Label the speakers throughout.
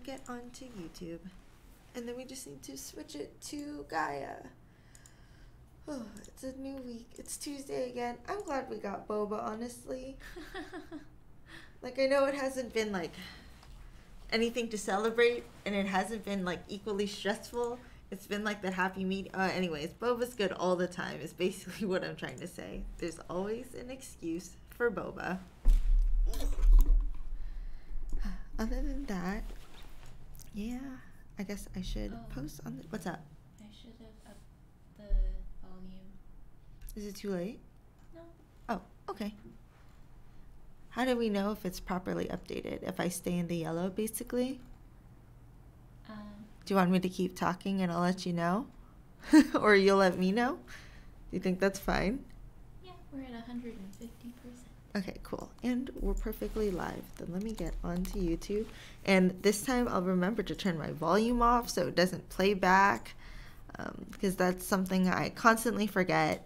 Speaker 1: we'll get onto YouTube. And then we just need to switch it to Gaia. Oh, it's a new week. It's Tuesday again. I'm glad we got boba, honestly. Like, I know it hasn't been, like, anything to celebrate, and it hasn't been, like, equally stressful. It's been, like, the happy medium. Anyways, boba's good all the time is basically what I'm trying to say. There's always an excuse for boba. Other than that, yeah, I guess I should post on the... What's up?
Speaker 2: I should have upped the volume.
Speaker 1: Is it too late?
Speaker 2: No.
Speaker 1: Oh, okay. How do we know if it's properly updated? If I stay in the yellow, basically? Do you want me to keep talking and I'll let you know? Or you'll let me know? Do you think that's fine?
Speaker 2: Yeah, we're at 150%.
Speaker 1: Okay, cool. And we're perfectly live. Then let me get onto YouTube. And this time I'll remember to turn my volume off so it doesn't play back. Because that's something I constantly forget.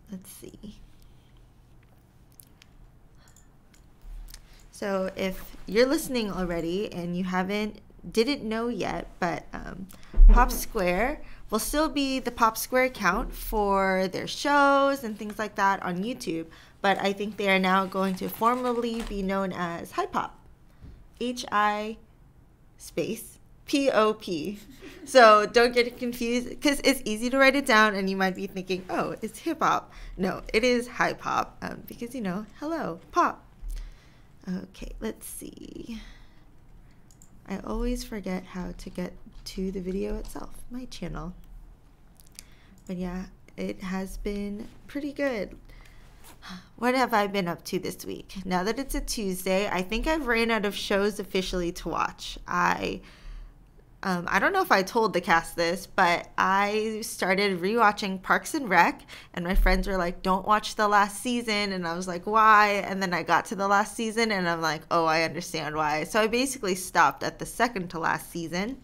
Speaker 1: Let's see. So if you're listening already and you didn't know yet, but Pop Square will still be the Pop Square account for their shows and things like that on YouTube. But I think they are now going to formally be known as Hi Pop. Hi space P-O-P. So don't get confused because it's easy to write it down and you might be thinking, oh, it's hip hop. No, it is Hi Pop because, you know, hello, pop. Okay, let's see. I always forget how to get to the video itself, my channel. But yeah, it has been pretty good. What have I been up to this week? Now that it's a Tuesday, I think I've ran out of shows officially to watch. I don't know if I told the cast this, but I started rewatching Parks and Rec, and my friends were like, don't watch the last season, and I was like, why? And then I got to the last season, and I'm like, oh, I understand why. So I basically stopped at the second to last season.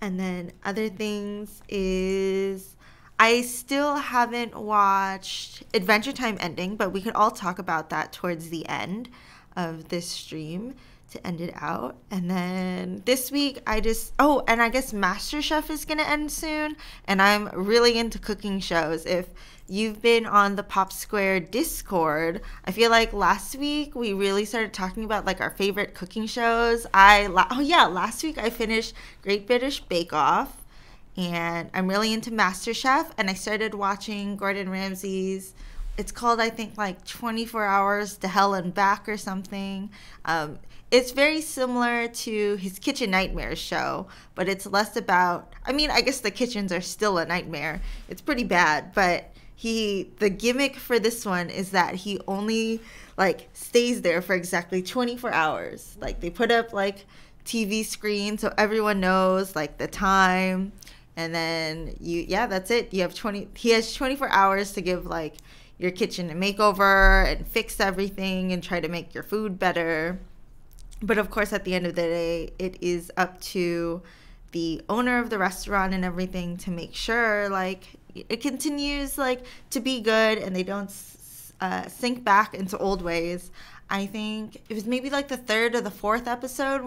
Speaker 1: And then other things is I still haven't watched Adventure Time ending, but we could all talk about that towards the end of this stream to end it out. And then this week and I guess MasterChef is gonna end soon, and I'm really into cooking shows. If you've been on the Pop Square Discord, I feel like last week we really started talking about like our favorite cooking shows. Last week I finished Great British Bake Off, and I'm really into MasterChef, and I started watching Gordon Ramsay's, it's called, I think, like 24 Hours to Hell and Back or something. It's very similar to his Kitchen Nightmares show, but it's less about, I mean, I guess the kitchens are still a nightmare. It's pretty bad, but the gimmick for this one is that he only like stays there for exactly 24 hours. Like they put up like TV screen so everyone knows like the time, and then that's it. He has 24 hours to give like your kitchen a makeover and fix everything and try to make your food better. But of course, at the end of the day, it is up to the owner of the restaurant and everything to make sure like it continues like to be good and they don't sink back into old ways. I think it was maybe like the third or the fourth episode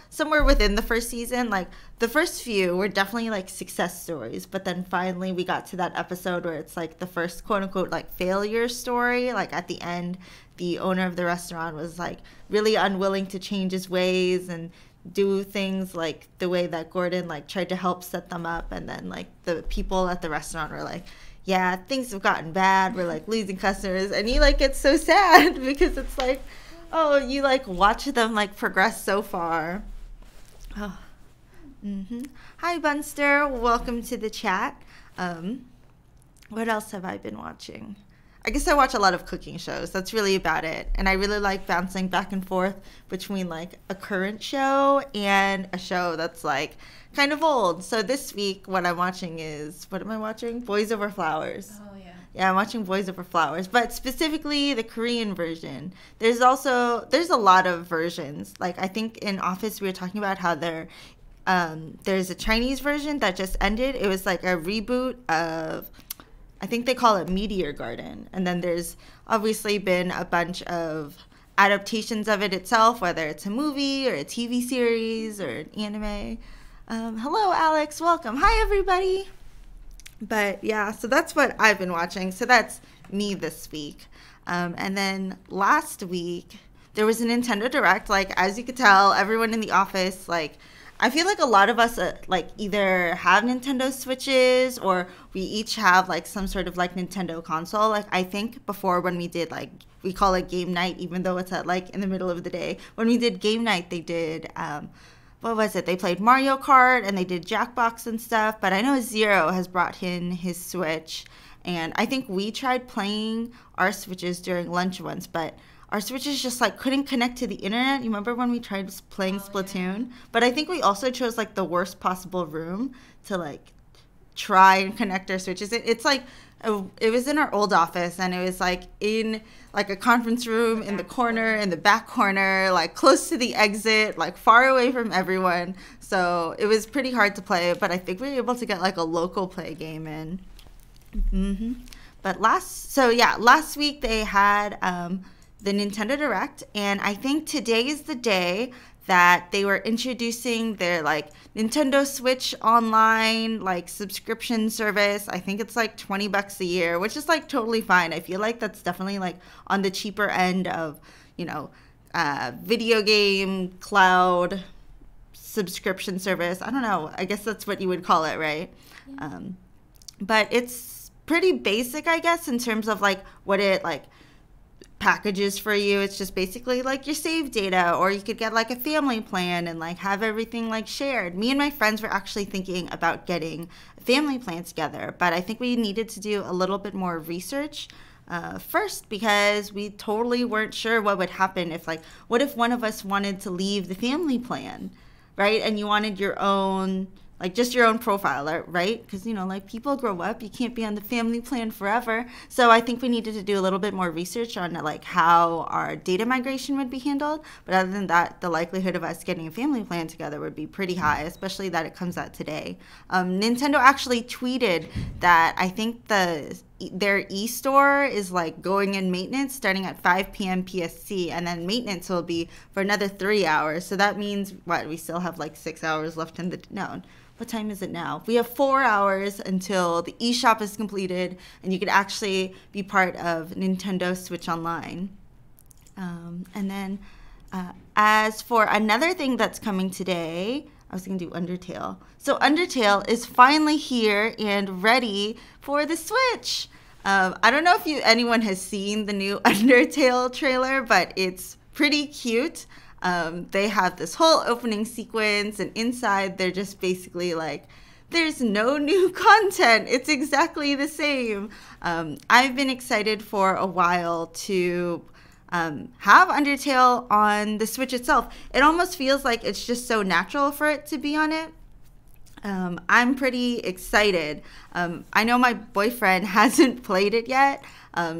Speaker 1: somewhere within the first season. Like the first few were definitely like success stories, but then finally we got to that episode where it's like the first quote unquote like failure story. Like at the end, the owner of the restaurant was like really unwilling to change his ways and do things like the way that Gordon like tried to help set them up, and then like the people at the restaurant were like, yeah, things have gotten bad, we're like losing customers, and he like gets so sad because it's like, oh, you like watch them like progress so far. Hi Bunster, welcome to the chat. What else have I been watching? I guess I watch a lot of cooking shows. That's really about it. And I really like bouncing back and forth between like a current show and a show that's like kind of old. So this week what I'm watching is, what am I watching? Boys Over Flowers.
Speaker 2: Oh, yeah.
Speaker 1: Yeah, I'm watching Boys Over Flowers, but specifically the Korean version. There's a lot of versions. Like I think in Office we were talking about how there's a Chinese version that just ended. It was like a reboot of, I think they call it Meteor Garden. And then there's obviously been a bunch of adaptations of it itself, whether it's a movie or a TV series or an anime. Hello, Alex. Welcome. Hi, everybody. But yeah, so that's what I've been watching. So that's me this week. And then last week, there was a Nintendo Direct. Like, as you could tell, everyone in the office, like, I feel like a lot of us, like, either have Nintendo Switches or we each have, like, some sort of, like, Nintendo console. Like, I think before when we did, like, we call it game night, even though it's at, like, in the middle of the day. When we did game night, they did, what was it? They played Mario Kart and they did Jackbox and stuff. But I know Zero has brought in his Switch. And I think we tried playing our Switches during lunch once, but our Switches just like couldn't connect to the internet. You remember when we tried playing Splatoon? Yeah. But I think we also chose like the worst possible room to like try and connect our Switches. It's like, it was in our old office and it was like in like a conference room in the corner, in the back corner, like close to the exit, like far away from everyone. So it was pretty hard to play, but I think we were able to get like a local play game in. But last week they had the Nintendo Direct, and I think today is the day that they were introducing their like Nintendo Switch Online like subscription service. I think it's like $20 a year, which is like totally fine. I feel like that's definitely like on the cheaper end of, you know, video game cloud subscription service. I don't know. I guess that's what you would call it, right? Yeah. But it's pretty basic, I guess, in terms of like what it like packages for you. It's just basically like your save data, or you could get like a family plan and like have everything like shared. Me and my friends were actually thinking about getting a family plan together, but I think we needed to do a little bit more research first, because we totally weren't sure what would happen if like, what if one of us wanted to leave the family plan, right? And you wanted your own, like just your own profile, right? Because, you know, like people grow up, you can't be on the family plan forever. So I think we needed to do a little bit more research on like how our data migration would be handled. But other than that, the likelihood of us getting a family plan together would be pretty high, especially that it comes out today. Nintendo actually tweeted that I think their e-store is like going in maintenance starting at 5 p.m. PST, and then maintenance will be for another 3 hours. So that means what? We still have like 6 hours left in the, no. What time is it now? We have 4 hours until the eShop is completed and you could actually be part of Nintendo Switch Online. And then as for another thing that's coming today, I was going to do Undertale. So Undertale is finally here and ready for the Switch. I don't know if anyone has seen the new Undertale trailer, but it's pretty cute. They have this whole opening sequence, and inside they're just basically like, there's no new content. It's exactly the same. I've been excited for a while to have Undertale on the Switch itself. It almost feels like it's just so natural for it to be on it. I'm pretty excited. I know my boyfriend hasn't played it yet.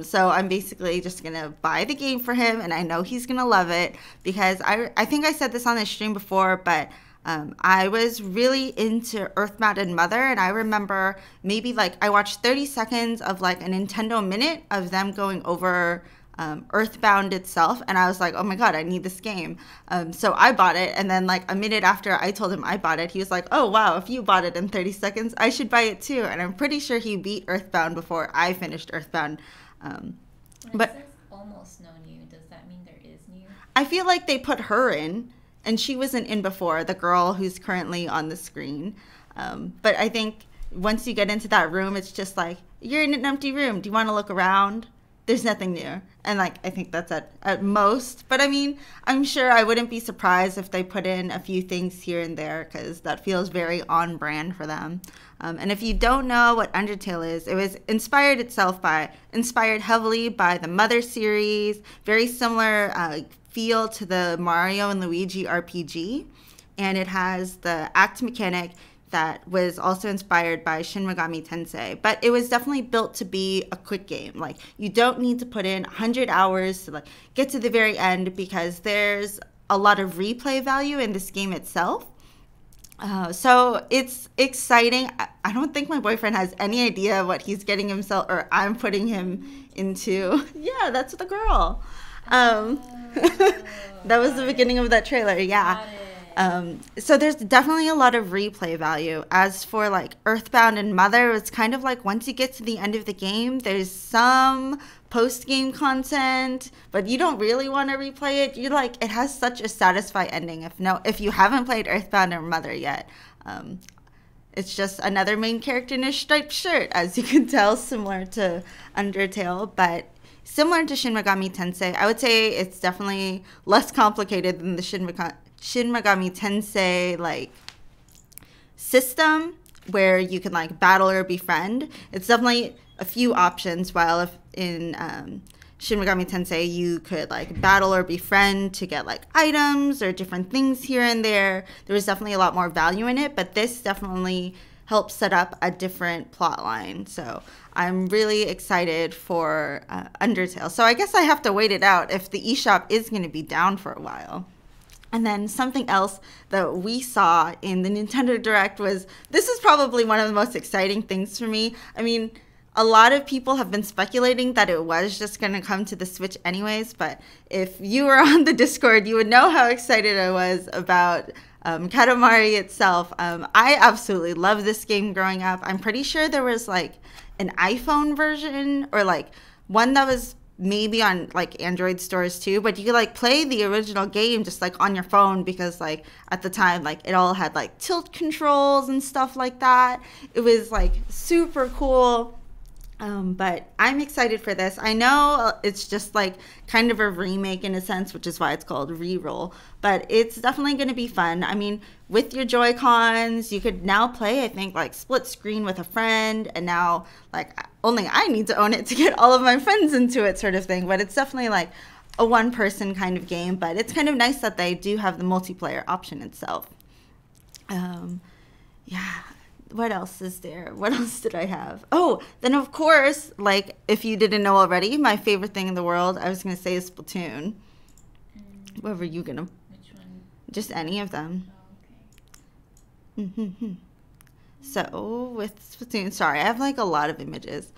Speaker 1: So I'm basically just going to buy the game for him, and I know he's going to love it because I think I said this on the stream before, but I was really into Earthbound and Mother, and I remember maybe like I watched 30 seconds of like a Nintendo Minute of them going over Earthbound itself, and I was like, oh my god, I need this game. So I bought it, and then like a minute after I told him I bought it, he was like, oh wow, if you bought it in 30 seconds, I should buy it too. And I'm pretty sure he beat Earthbound before I finished Earthbound.
Speaker 2: But it says almost no new. Does that mean there is new?
Speaker 1: I feel like they put her in, and she wasn't in before, the girl who's currently on the screen. But I think once you get into that room, it's just like, you're in an empty room. Do you want to look around? There's nothing new. And like, I think that's at most. But I mean, I'm sure I wouldn't be surprised if they put in a few things here and there, because that feels very on brand for them. And if you don't know what Undertale is, it was inspired heavily by the Mother series, very similar feel to the Mario and Luigi RPG. And it has the act mechanic that was also inspired by Shin Megami Tensei, but it was definitely built to be a quick game. Like, you don't need to put in 100 hours to like get to the very end, because there's a lot of replay value in this game itself. So it's exciting. I don't think my boyfriend has any idea what he's getting himself, or I'm putting him into. Yeah, that's the girl. Um, that was the beginning of that trailer, yeah. So there's definitely a lot of replay value. As for like Earthbound and Mother, it's kind of like once you get to the end of the game, there's some post-game content, but you don't really want to replay it. You like it has such a satisfying ending. If you haven't played Earthbound or Mother yet, it's just another main character in a striped shirt, as you can tell, similar to Undertale, but similar to Shin Megami Tensei. I would say it's definitely less complicated than the Shin Megami Tensei like system where you can like battle or befriend. It's definitely a few options, while if in Shin Megami Tensei you could like battle or befriend to get like items or different things here and there. There was definitely a lot more value in it, but this definitely helps set up a different plot line. So I'm really excited for Undertale. So I guess I have to wait it out if the eShop is going to be down for a while. And then something else that we saw in the Nintendo Direct was, this is probably one of the most exciting things for me. I mean, a lot of people have been speculating that it was just going to come to the Switch anyways, but if you were on the Discord, you would know how excited I was about Katamari itself. I absolutely loved this game growing up. I'm pretty sure there was like an iPhone version or like one that was maybe on like Android stores too, but you could like play the original game just like on your phone, because like at the time like it all had like tilt controls and stuff like that. It was like super cool. But I'm excited for this. I know it's just like kind of a remake in a sense, which is why it's called Reroll, but it's definitely going to be fun. I mean, with your Joy-Cons, you could now play, I think, like split screen with a friend, and now like only I need to own it to get all of my friends into it sort of thing, but it's definitely like a one-person kind of game, but it's kind of nice that they do have the multiplayer option itself. Yeah. What else is there? What else did I have? Oh, then of course, like if you didn't know already, my favorite thing in the world, I was going to say is Splatoon. What were you going to?
Speaker 2: Which one?
Speaker 1: Just any of them.
Speaker 2: Oh, okay.
Speaker 1: So with Splatoon, sorry, I have like a lot of images.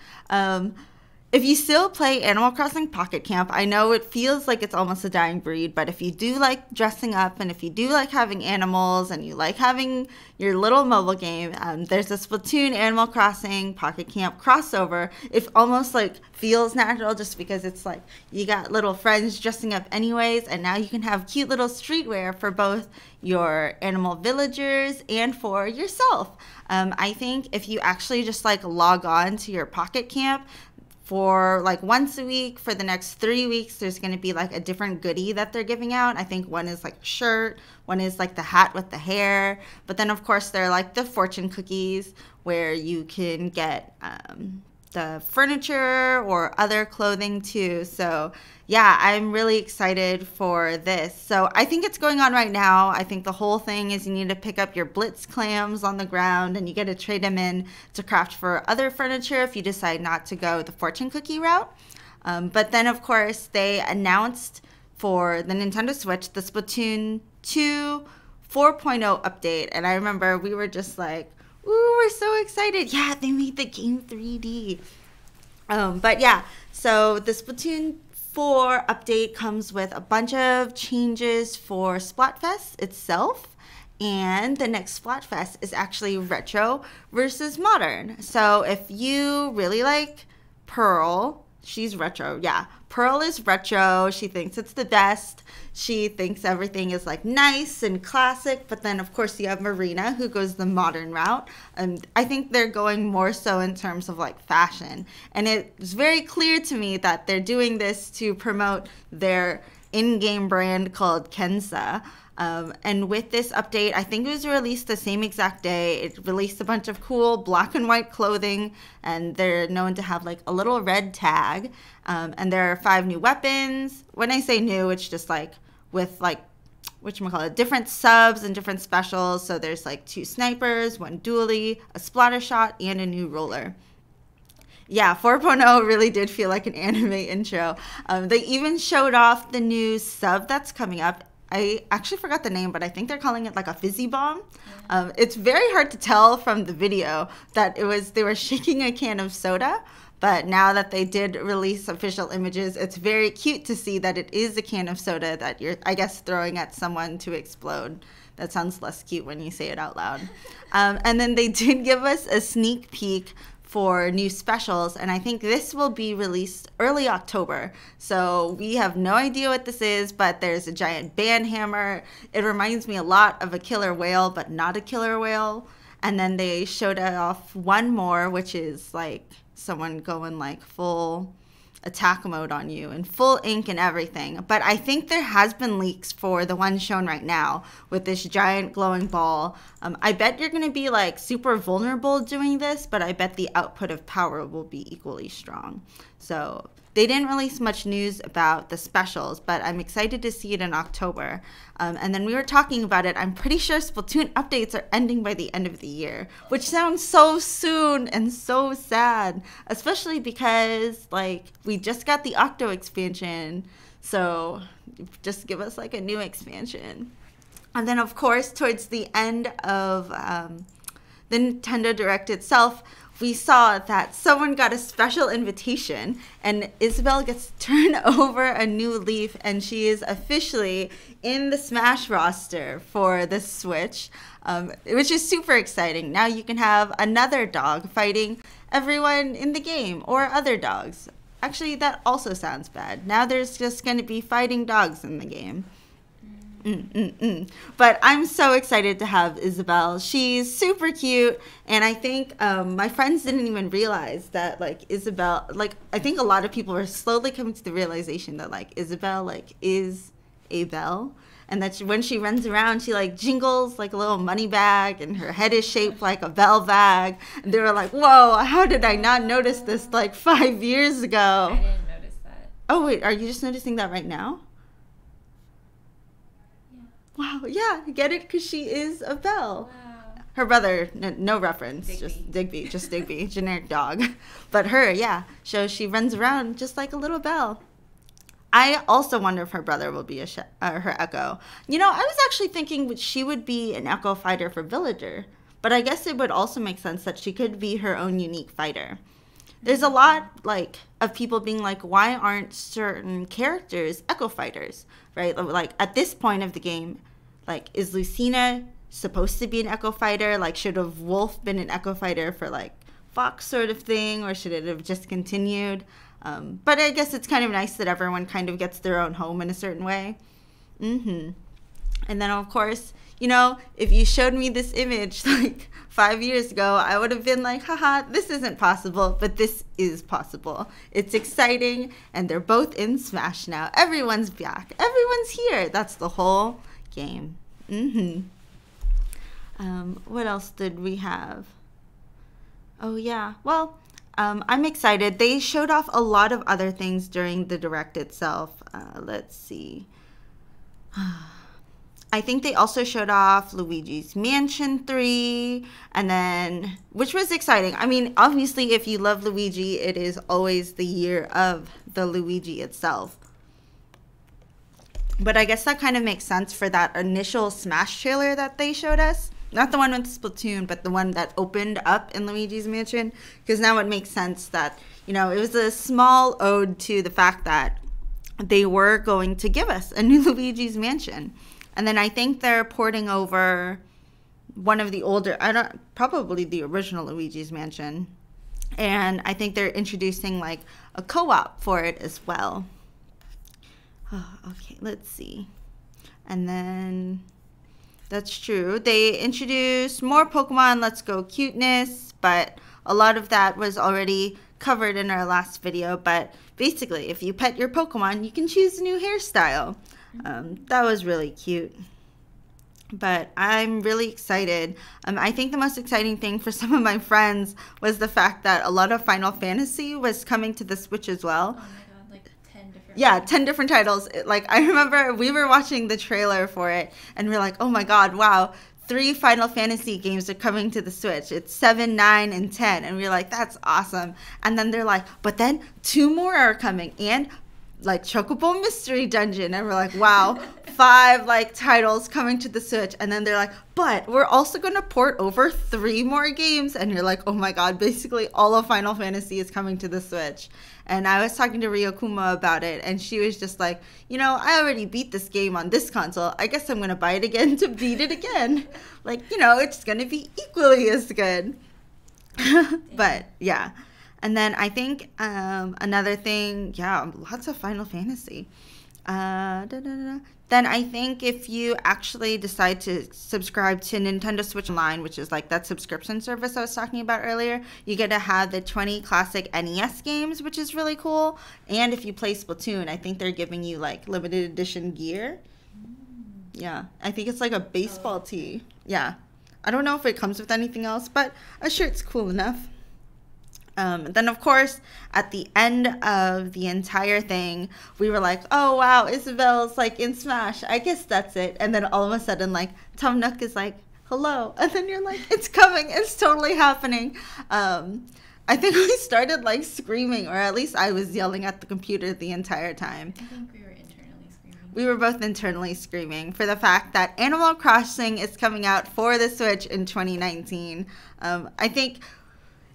Speaker 1: If you still play Animal Crossing Pocket Camp, I know it feels like it's almost a dying breed, but if you do like dressing up and if you do like having animals and you like having your little mobile game, there's a Splatoon Animal Crossing Pocket Camp crossover. It almost like feels natural just because it's like you got little friends dressing up anyways, and now you can have cute little streetwear for both your animal villagers and for yourself. I think if you actually just like log on to your Pocket Camp, for like once a week for the next 3 weeks, there's going to be like a different goodie that they're giving out. I think one is like a shirt, one is like the hat with the hair, but then of course there are like the fortune cookies where you can get the furniture or other clothing too. So yeah, I'm really excited for this. So I think it's going on right now. I think the whole thing is you need to pick up your Blitz clams on the ground and you get to trade them in to craft for other furniture if you decide not to go the fortune cookie route. But then of course they announced for the Nintendo Switch the Splatoon 2 4.0 update. And I remember we were just like, ooh, we're so excited. Yeah, they made the game 3D. But yeah, so the Splatoon 4 update comes with a bunch of changes for Splatfest itself. And the next Splatfest is actually retro versus modern. So if you really like Pearl, she's retro. Yeah, Pearl is retro. She thinks it's the best. She thinks everything is like nice and classic. But then, of course, you have Marina, who goes the modern route. And I think they're going more so in terms of like fashion. And it's very clear to me that they're doing this to promote their in-game brand called Kensa. And with this update, I think it was released the same exact day. It released a bunch of cool black and white clothing, and they're known to have like a little red tag. And there are 5 new weapons. When I say new, it's just like with like, whatchamacallit, different subs and different specials. So there's like 2 snipers, 1 dually, a splatter shot, and a new roller. Yeah, 4.0 really did feel like an anime intro. They even showed off the new sub that's coming up. I actually forgot the name, but I think they're calling it like a fizzy bomb. It's very hard to tell from the video that they were shaking a can of soda, But now that they did release official images, it's very cute to see that it is a can of soda that you're, I guess, throwing at someone to explode. That sounds less cute when you say it out loud. And then they did give us a sneak peek for new specials, and I think this will be released early October. So we have no idea what this is, but there's a giant band hammer. It reminds me a lot of a killer whale, but not a killer whale. And then they showed off one more, which is like someone going like full attack mode on you and full ink and everything. But I think there has been leaks for the one shown right now with this giant glowing ball. I bet you're going to be like super vulnerable doing this, but I bet the output of power will be equally strong. So they didn't release much news about the specials, but I'm excited to see it in October. And then we were talking about it. I'm pretty sure Splatoon updates are ending by the end of the year, which sounds so soon and so sad, especially because like we just got the Octo expansion. So just give us like a new expansion. And then of course, towards the end of the Nintendo Direct itself, we saw that someone got a special invitation and Isabelle gets to turn over a new leaf and she is officially in the Smash roster for the Switch, which is super exciting. Now you can have another dog fighting everyone in the game or other dogs. Actually, that also sounds bad. Now there's just going to be fighting dogs in the game. But I'm so excited to have Isabelle. She's super cute, and I think my friends didn't even realize that like Isabelle, like I think a lot of people are slowly coming to the realization that like Isabelle like is a bell, and that when she runs around she like jingles like a little money bag and her head is shaped like a bell bag, and they were like, whoa, how did I not notice this like 5 years ago?
Speaker 2: I didn't notice that.
Speaker 1: Oh wait, are you just noticing that right now? Wow, yeah, get it? Because she is a bell.
Speaker 2: Wow.
Speaker 1: Her brother, no reference,
Speaker 2: Digby.
Speaker 1: just Digby, generic dog. But her, yeah, so she runs around just like a little bell. I also wonder if her brother will be her Echo. You know, I was actually thinking she would be an Echo fighter for Villager, but I guess it would also make sense that she could be her own unique fighter. There's a lot like of people being like, why aren't certain characters Echo fighters, right? Like at this point of the game, like is Lucina supposed to be an Echo fighter? Like should have Wolf been an Echo fighter for like Fox sort of thing, or should it have just continued? But I guess it's kind of nice that everyone kind of gets their own home in a certain way. And then of course, you know, if you showed me this image like 5 years ago, I would have been like, haha, this isn't possible, but this is possible. It's exciting, and they're both in Smash now. Everyone's back. Everyone's here. That's the whole game. What else did we have? Oh, yeah. Well, I'm excited. They showed off a lot of other things during the Direct itself. Let's see. I think they also showed off Luigi's Mansion 3, and then, which was exciting. I mean, obviously, if you love Luigi, it is always the year of the Luigi itself. But I guess that kind of makes sense for that initial Smash trailer that they showed us. Not the one with Splatoon, but the one that opened up in Luigi's Mansion. Because now it makes sense that, you know, it was a small ode to the fact that they were going to give us a new Luigi's Mansion. And then I think they're porting over one of the older, probably the original Luigi's Mansion. And I think they're introducing like a co-op for it as well. Oh, okay, let's see. And then that's true. They introduced more Pokemon Let's Go cuteness, but a lot of that was already covered in our last video. But basically, if you pet your Pokemon, you can choose a new hairstyle. That was really cute. But I'm really excited. I think the most exciting thing for some of my friends was the fact that a lot of Final Fantasy was coming to the Switch as well.
Speaker 2: Oh my god, like 10 different
Speaker 1: Yeah, 10 different titles. Like, I remember we were watching the trailer for it, and we're like, oh my god, wow, 3 Final Fantasy games are coming to the Switch. It's 7, 9, and 10. And we're like, that's awesome. And then they're like, but then 2 more are coming, and like Chocobo Mystery Dungeon, and we're like, wow, 5 like titles coming to the Switch. And then they're like, but we're also going to port over 3 more games, and you're like, oh my god, basically all of Final Fantasy is coming to the Switch. And I was talking to Ryokuma about it, and she was just like, you know, I already beat this game on this console. I guess I'm going to buy it again to beat it again. Like, you know, it's going to be equally as good. But yeah. And then I think another thing, yeah, lots of Final Fantasy. Then I think if you actually decide to subscribe to Nintendo Switch Online, which is like that subscription service I was talking about earlier, you get to have the 20 classic NES games, which is really cool. And if you play Splatoon, I think they're giving you like limited edition gear. Yeah, I think it's like a baseball tee. Yeah. I don't know if it comes with anything else, but a shirt's cool enough. Then, of course, at the end of the entire thing, we were like, oh, wow, Isabel's, like, in Smash. I guess that's it. And then all of a sudden, like, Tom Nook is like, hello. And then you're like, it's coming. It's totally happening. I think we started, like, screaming, or at least I was yelling at the computer the entire time.
Speaker 2: I think we were internally screaming.
Speaker 1: We were both internally screaming for the fact that Animal Crossing is coming out for the Switch in 2019. I think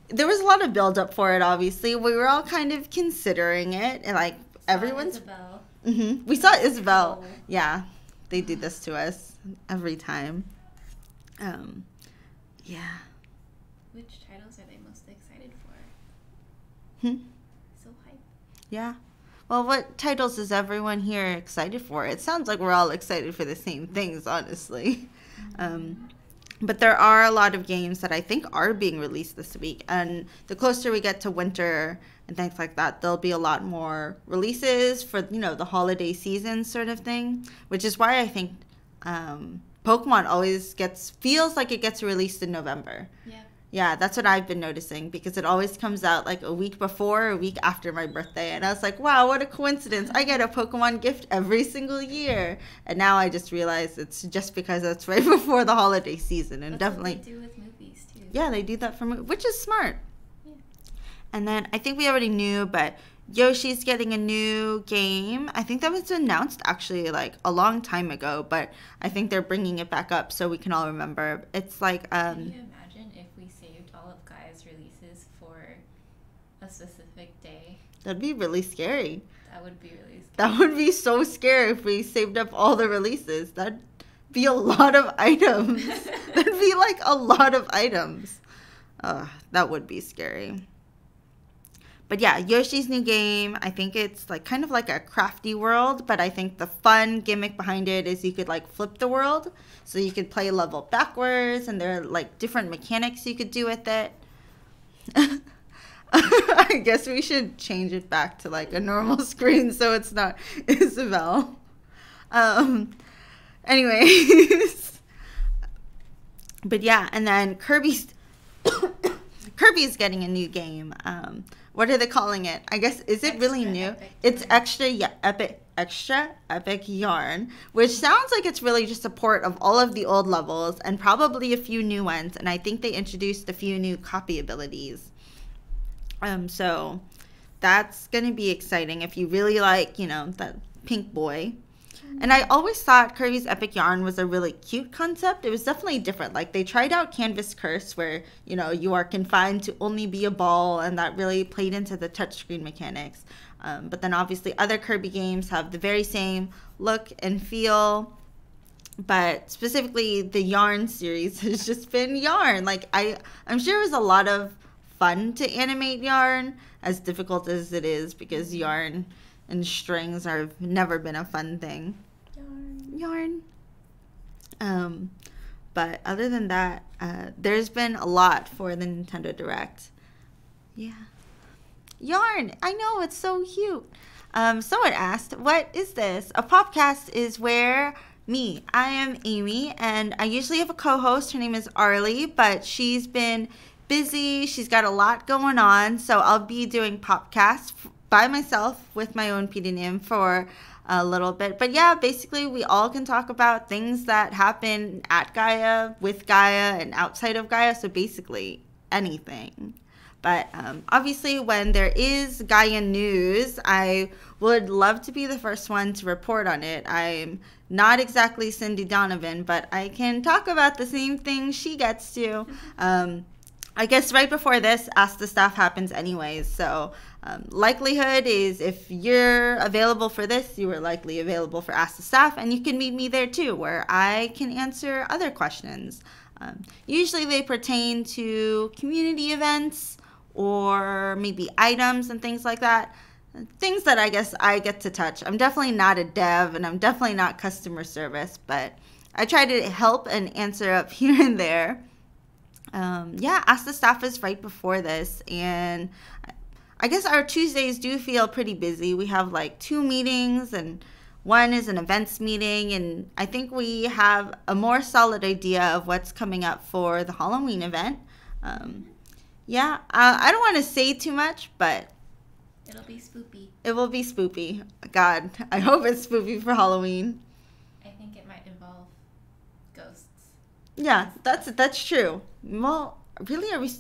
Speaker 1: there was a lot of build-up for it, obviously. We were all kind of considering it, and like everyone's.
Speaker 2: Isabel.
Speaker 1: We saw Isabel. Yeah, they do this to us every time. Yeah.
Speaker 2: Which titles are they most excited for?
Speaker 1: Hmm.
Speaker 2: So hype.
Speaker 1: Yeah. Well, what titles is everyone here excited for? It sounds like we're all excited for the same things, honestly. But there are a lot of games that I think are being released this week. And the closer we get to winter and things like that, there'll be a lot more releases for, you know, the holiday season sort of thing. Which is why I think Pokemon always feels like it gets released in November.
Speaker 2: Yeah.
Speaker 1: Yeah, that's what I've been noticing, because it always comes out like a week before or a week after my birthday. And I was like, wow, what a coincidence. I get a Pokemon gift every single year. And now I just realize it's just because it's right before the holiday season. And
Speaker 2: That's
Speaker 1: definitely.
Speaker 2: what they do with movies, too.
Speaker 1: Yeah, they do that which is smart.
Speaker 2: Yeah.
Speaker 1: And then I think we already knew, but Yoshi's getting a new game. I think that was announced actually like a long time ago, but I think they're bringing it back up so we can all remember. It's like
Speaker 2: Can you imagine if we saved all of Gaia's releases for a specific day?
Speaker 1: That'd be really scary.
Speaker 2: That would be really scary.
Speaker 1: That would be so scary if we saved up all the releases. That'd be a lot of items. That'd be like a lot of items. That would be scary. But yeah, Yoshi's new game, I think it's like kind of like a crafty world, but I think the fun gimmick behind it is you could like flip the world. So you could play level backwards, and there are like different mechanics you could do with it. I guess we should change it back to like a normal screen so it's not Isabel. Anyways. But yeah, and then Kirby's getting a new game. What are they calling it? I guess, is it really new? It's extra epic yarn, which sounds like it's really just a port of all of the old levels and probably a few new ones. And I think they introduced a few new copy abilities. So that's going to be exciting if you really like, you know, that pink boy. And I always thought Kirby's Epic Yarn was a really cute concept. It was definitely different. Like, they tried out Canvas Curse, where, you know, you are confined to only be a ball, and that really played into the touchscreen mechanics. But then, obviously, other Kirby games have the very same look and feel. But specifically, the Yarn series has just been Yarn. Like, I'm sure it was a lot of fun to animate Yarn, as difficult as it is, because Yarn and strings have never been a fun thing. Yarn. But other than that, there's been a lot for the Nintendo Direct. Yeah. Yarn. I know, it's so cute. Someone asked, what is this? A podcast is where I am Amy, and I usually have a co-host. Her name is Arlie, but she's been busy. She's got a lot going on, so I'll be doing podcasts by myself with my own pseudonym for a little bit. But yeah, basically we all can talk about things that happen at Gaia, with Gaia, and outside of Gaia, so basically anything. But obviously, when there is Gaia news, I would love to be the first one to report on it. I'm not exactly Cindy Donovan, but I can talk about the same thing she gets to. I guess right before this, Ask the Staff happens anyways. So likelihood is if you're available for this, you are likely available for Ask the Staff. And you can meet me there too, where I can answer other questions. Usually they pertain to community events or maybe items and things like that. Things that I guess I get to touch. I'm definitely not a dev and I'm definitely not customer service, but I try to help and answer up here and there. Yeah, Ask the Staff is right before this, and I guess our Tuesdays do feel pretty busy. We have like 2 meetings, and one is an events meeting, and I think we have a more solid idea of what's coming up for the Halloween event. Yeah, I don't want to say too much, but
Speaker 2: It'll be spoopy.
Speaker 1: it will be spoopy. God, I hope it's spoopy for Halloween.
Speaker 2: I think it might involve ghosts.
Speaker 1: Yeah, that's true. Well, really, are we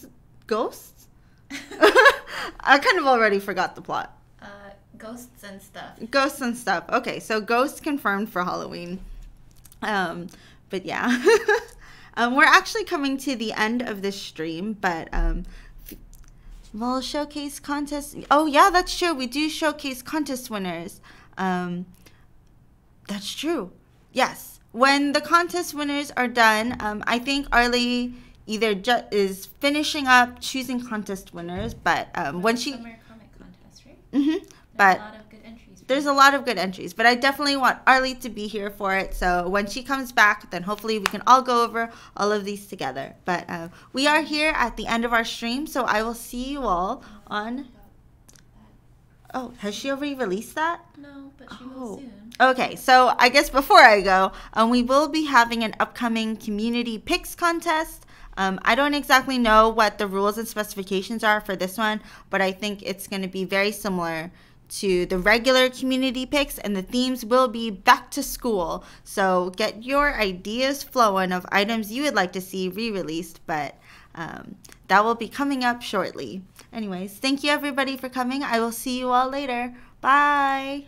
Speaker 1: ghosts? I kind of already forgot the plot.
Speaker 2: Ghosts and stuff.
Speaker 1: Ghosts and stuff. Okay, so ghosts confirmed for Halloween. But yeah. We're actually coming to the end of this stream, but we'll showcase contest. Oh yeah, that's true. We do showcase contest winners. That's true. Yes. When the contest winners are done, I think Arlie either is finishing up choosing contest winners, but when she...
Speaker 2: Summer comic contest, right?
Speaker 1: Mm-hmm.
Speaker 2: There's
Speaker 1: But
Speaker 2: a lot of good entries.
Speaker 1: there's a lot of good entries, but I definitely want Arlie to be here for it. So when she comes back, then hopefully we can all go over all of these together. But we are here at the end of our stream, so I will see you all on... Oh, has she already released that?
Speaker 2: No, but she will soon.
Speaker 1: Okay, so I guess before I go, we will be having an upcoming community picks contest. I don't exactly know what the rules and specifications are for this one, but I think it's going to be very similar to the regular community picks, and the themes will be back to school. So get your ideas flowing of items you would like to see re-released, but that will be coming up shortly. Anyways, thank you everybody for coming. I will see you all later. Bye.